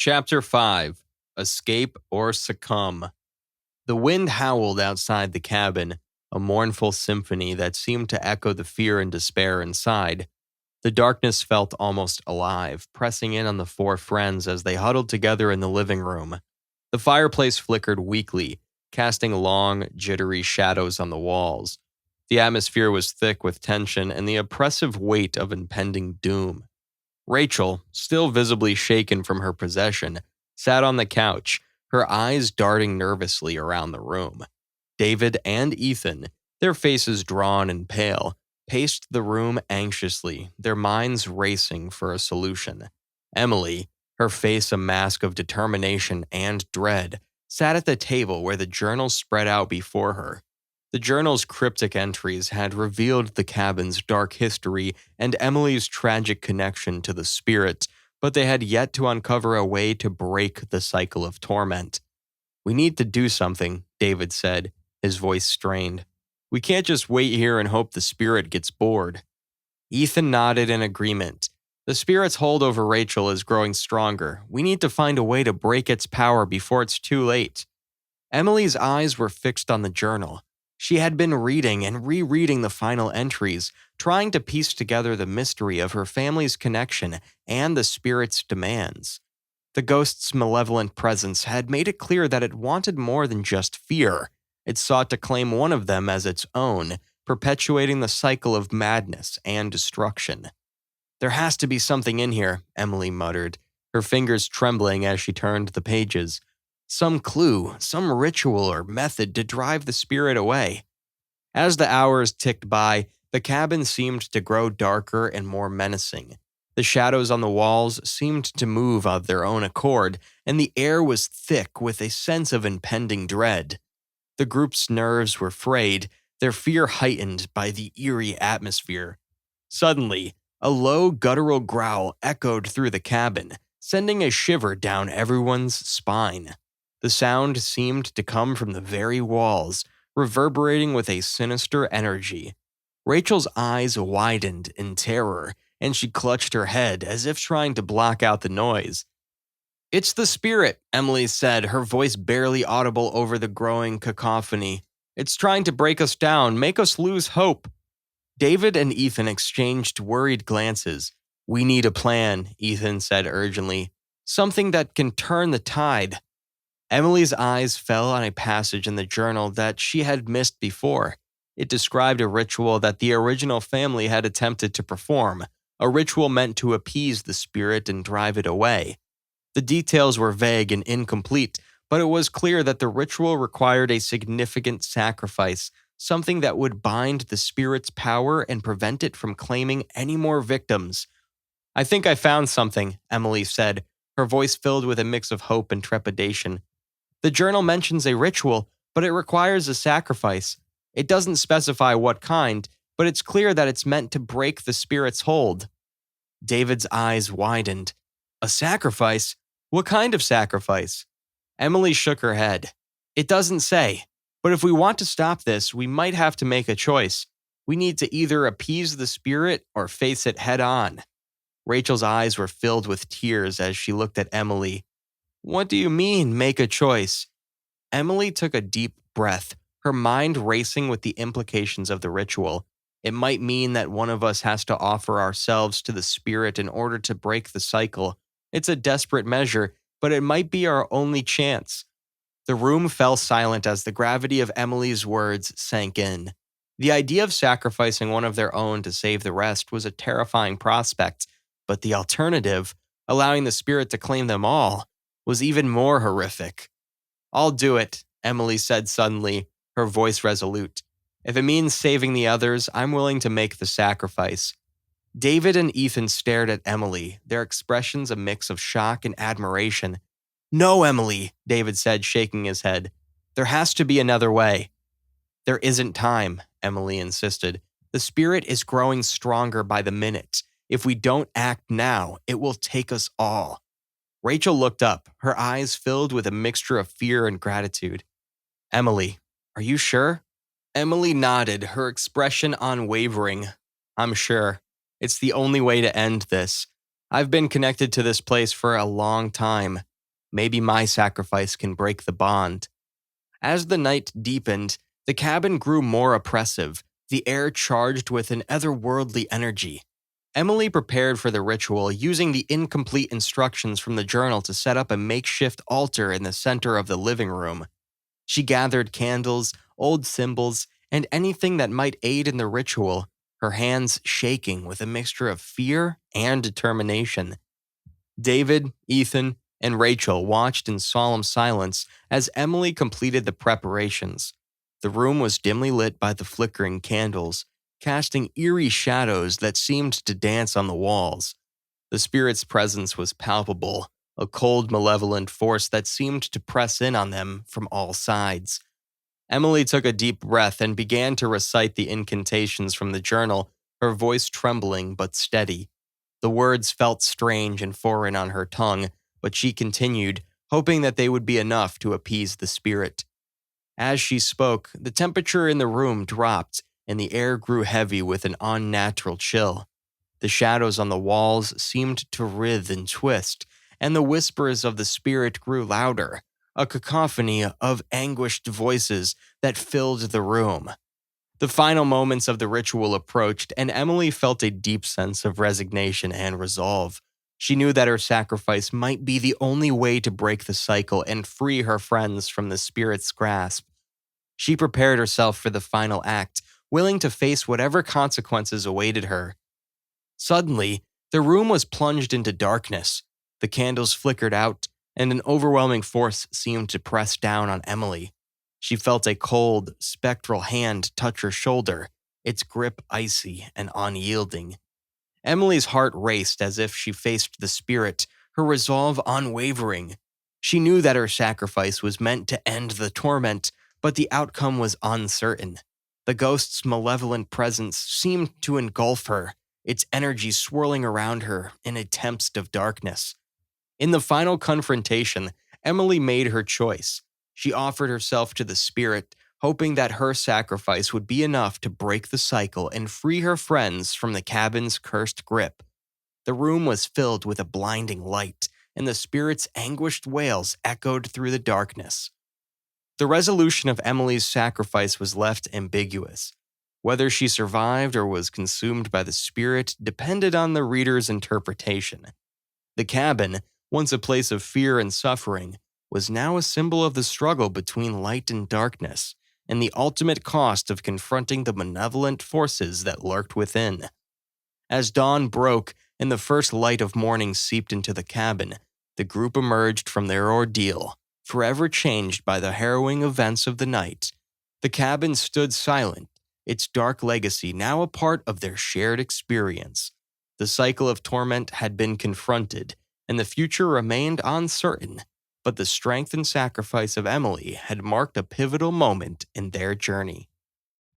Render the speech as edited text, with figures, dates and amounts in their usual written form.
Chapter 5 Escape or Succumb. The wind howled outside the cabin, a mournful symphony that seemed to echo the fear and despair inside. The darkness felt almost alive, pressing in on the four friends as they huddled together in the living room. The fireplace flickered weakly, casting long, jittery shadows on the walls. The atmosphere was thick with tension and the oppressive weight of impending doom. Rachel, still visibly shaken from her possession, sat on the couch, her eyes darting nervously around the room. David and Ethan, their faces drawn and pale, paced the room anxiously, their minds racing for a solution. Emily, her face a mask of determination and dread, sat at the table where the journals spread out before her. The journal's cryptic entries had revealed the cabin's dark history and Emily's tragic connection to the spirit, but they had yet to uncover a way to break the cycle of torment. "We need to do something," David said, his voice strained. "We can't just wait here and hope the spirit gets bored." Ethan nodded in agreement. "The spirit's hold over Rachel is growing stronger. We need to find a way to break its power before it's too late." Emily's eyes were fixed on the journal. She had been reading and rereading the final entries, trying to piece together the mystery of her family's connection and the spirit's demands. The ghost's malevolent presence had made it clear that it wanted more than just fear. It sought to claim one of them as its own, perpetuating the cycle of madness and destruction. "There has to be something in here," Emily muttered, her fingers trembling as she turned the pages. "Some clue, some ritual or method to drive the spirit away." As the hours ticked by, the cabin seemed to grow darker and more menacing. The shadows on the walls seemed to move of their own accord, and the air was thick with a sense of impending dread. The group's nerves were frayed, their fear heightened by the eerie atmosphere. Suddenly, a low guttural growl echoed through the cabin, sending a shiver down everyone's spine. The sound seemed to come from the very walls, reverberating with a sinister energy. Rachel's eyes widened in terror, and she clutched her head as if trying to block out the noise. "It's the spirit," Emily said, her voice barely audible over the growing cacophony. "It's trying to break us down, make us lose hope." David and Ethan exchanged worried glances. "We need a plan," Ethan said urgently. "Something that can turn the tide." Emily's eyes fell on a passage in the journal that she had missed before. It described a ritual that the original family had attempted to perform, a ritual meant to appease the spirit and drive it away. The details were vague and incomplete, but it was clear that the ritual required a significant sacrifice, something that would bind the spirit's power and prevent it from claiming any more victims. "I think I found something," Emily said, her voice filled with a mix of hope and trepidation. "The journal mentions a ritual, but it requires a sacrifice. It doesn't specify what kind, but it's clear that it's meant to break the spirit's hold." David's eyes widened. "A sacrifice? What kind of sacrifice?" Emily shook her head. "It doesn't say, but if we want to stop this, we might have to make a choice. We need to either appease the spirit or face it head on." Rachel's eyes were filled with tears as she looked at Emily. "What do you mean, make a choice?" Emily took a deep breath, her mind racing with the implications of the ritual. It might mean that one of us has to offer ourselves to the spirit in order to break the cycle. It's a desperate measure, but it might be our only chance. The room fell silent as the gravity of Emily's words sank in. The idea of sacrificing one of their own to save the rest was a terrifying prospect, but the alternative, allowing the spirit to claim them all, was even more horrific. "I'll do it," Emily said suddenly, her voice resolute. "If it means saving the others, I'm willing to make the sacrifice." David and Ethan stared at Emily, their expressions a mix of shock and admiration. "No, Emily," David said, shaking his head. "There has to be another way." "There isn't time," Emily insisted. "The spirit is growing stronger by the minute. If we don't act now, it will take us all." Rachel looked up, her eyes filled with a mixture of fear and gratitude. "Emily, are you sure?" Emily nodded, her expression unwavering. "I'm sure. It's the only way to end this. I've been connected to this place for a long time. Maybe my sacrifice can break the bond. As the night deepened, the cabin grew more oppressive, the air charged with an otherworldly energy. Emily prepared for the ritual using the incomplete instructions from the journal to set up a makeshift altar in the center of the living room. She gathered candles, old symbols, and anything that might aid in the ritual, her hands shaking with a mixture of fear and determination. David, Ethan, and Rachel watched in solemn silence as Emily completed the preparations. The room was dimly lit by the flickering candles, casting eerie shadows that seemed to dance on the walls. The spirit's presence was palpable, a cold, malevolent force that seemed to press in on them from all sides. Emily took a deep breath and began to recite the incantations from the journal, her voice trembling but steady. The words felt strange and foreign on her tongue, but she continued, hoping that they would be enough to appease the spirit. As she spoke, the temperature in the room dropped, and the air grew heavy with an unnatural chill. The shadows on the walls seemed to writhe and twist, and the whispers of the spirit grew louder, a cacophony of anguished voices that filled the room. The final moments of the ritual approached, and Emily felt a deep sense of resignation and resolve. She knew that her sacrifice might be the only way to break the cycle and free her friends from the spirit's grasp. She prepared herself for the final act, willing to face whatever consequences awaited her. Suddenly, the room was plunged into darkness. The candles flickered out, and an overwhelming force seemed to press down on Emily. She felt a cold, spectral hand touch her shoulder, its grip icy and unyielding. Emily's heart raced as if she faced the spirit, her resolve unwavering. She knew that her sacrifice was meant to end the torment, but the outcome was uncertain. The ghost's malevolent presence seemed to engulf her, its energy swirling around her in a tempest of darkness. In the final confrontation, Emily made her choice. She offered herself to the spirit, hoping that her sacrifice would be enough to break the cycle and free her friends from the cabin's cursed grip. The room was filled with a blinding light, and the spirit's anguished wails echoed through the darkness. The resolution of Emily's sacrifice was left ambiguous. Whether she survived or was consumed by the spirit depended on the reader's interpretation. The cabin, once a place of fear and suffering, was now a symbol of the struggle between light and darkness, and the ultimate cost of confronting the malevolent forces that lurked within. As dawn broke and the first light of morning seeped into the cabin, the group emerged from their ordeal, forever changed by the harrowing events of the night. The cabin stood silent, its dark legacy now a part of their shared experience. The cycle of torment had been confronted, and the future remained uncertain, but the strength and sacrifice of Emily had marked a pivotal moment in their journey.